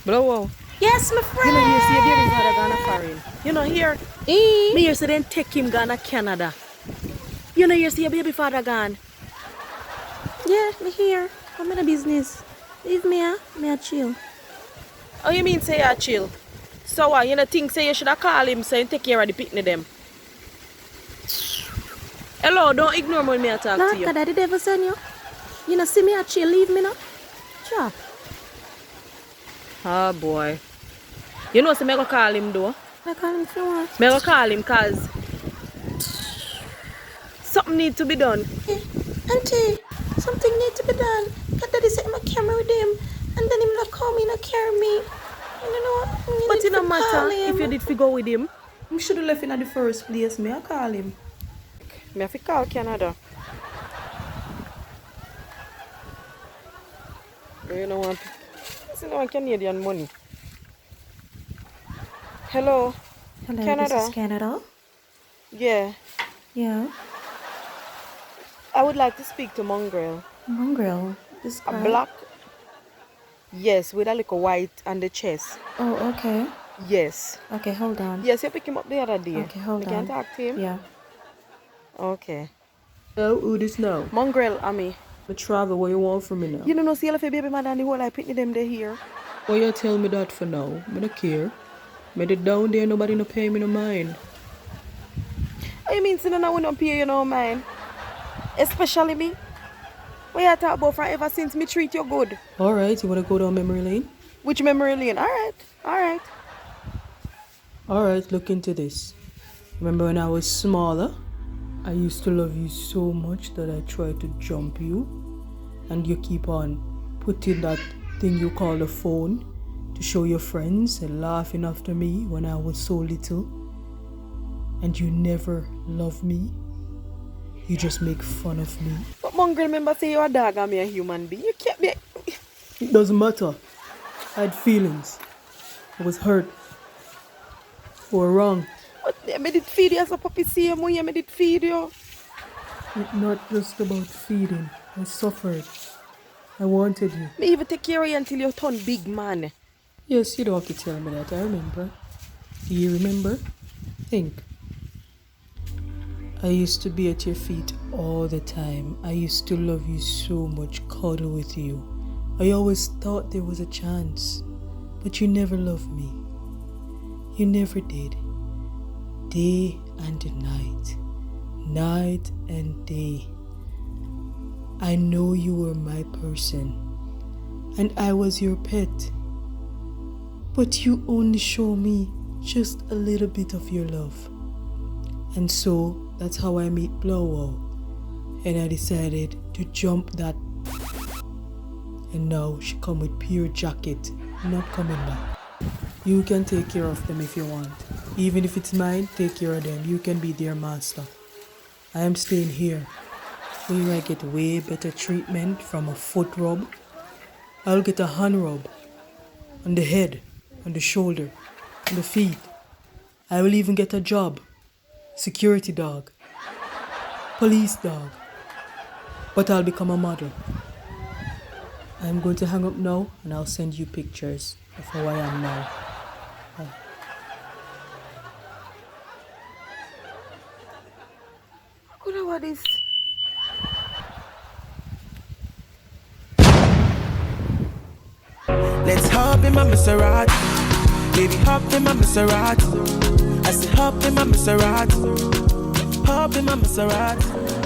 Blow out. Yes, my You know, you friend. see a baby father gonna foreign. You know, here. Me here say then take him gonna Canada. You know, you see a baby father gone. Yeah, me here. I'm in a business. Leave me, me a chill. Oh, you mean say you chill? So what? You know, think say you should have called him so you take care of the picnic them. Hello, don't ignore me when I talk Lord to you. God, the devil send you. You know, see me a chill, leave me now. Sure. Oh boy. You know, so me go call him though. I call him if you want. Me go call him cause something need to be done. Hey, auntie, something need to be done. That daddy said I carry with him. And then him not call me, not carry me. And you know what? But it no matter if you did figure with him. You should have left him at the first place. Me I call him. Me have to call Canada. You know what? This is no Canadian money. Hello. Hello, Canada. this is Canada. Yeah. Yeah. I would like to speak to Mongrel. Mongrel. This A guy. black. Yes, with a little white on the chest. Oh, okay. Yes. Okay, hold on. Yes, you pick him up the other day. Okay, hold You on. can talk to him? Yeah. Okay. Hello, who this now? Mongrel, Ami. Me travel, what you want from me now? You don't know, see if a baby mother and the whole I pick them there here. Why you tell me that for now? Me don't care. Me the down there, nobody no pay me no mind. I mean, see, I won't pay you no mind. Especially me. What you talk about from ever since me treat you good. Alright, you wanna go down memory lane? Which memory lane? Alright, alright. Alright, look into this. Remember when I was smaller? I used to love you so much that I tried to jump you. And you keep on putting that thing you call the phone to show your friends and laughing after me when I was so little. And you never loved me. You just make fun of me. But Mongrel, remember say you're a dog and me a human being. You can't be... It doesn't matter. I had feelings. I was hurt. You were wrong. But I did feed you as a puppy same way. I did feed you. It's not just about feeding. I suffered. I wanted you. Me even take care of you until you turn big man. Yes, you don't have to tell me that. I remember. Do you remember? Think. I used to be at your feet all the time. I used to love you so much, cuddle with you. I always thought there was a chance, but you never loved me. You never did. Day and night, night and day. I know you were my person, and I was your pet. But you only show me just a little bit of your love. And so that's how I meet Blowout. And I decided to jump that. And now she come with pure jacket, not coming back. You can take care of them if you want. Even if it's mine, take care of them. You can be their master. I am staying here, where I get way better treatment from a foot rub. I'll get a hand rub on the head, on the shoulder, on the feet. I will even get a job. Security dog. Police dog. But I'll become a model. I'm going to hang up now and I'll send you pictures of how I am now. What about this? Let's hop in my Maserati. Baby, hop in my Maserati. I said hop in my Maserati. Hop in my Maserati.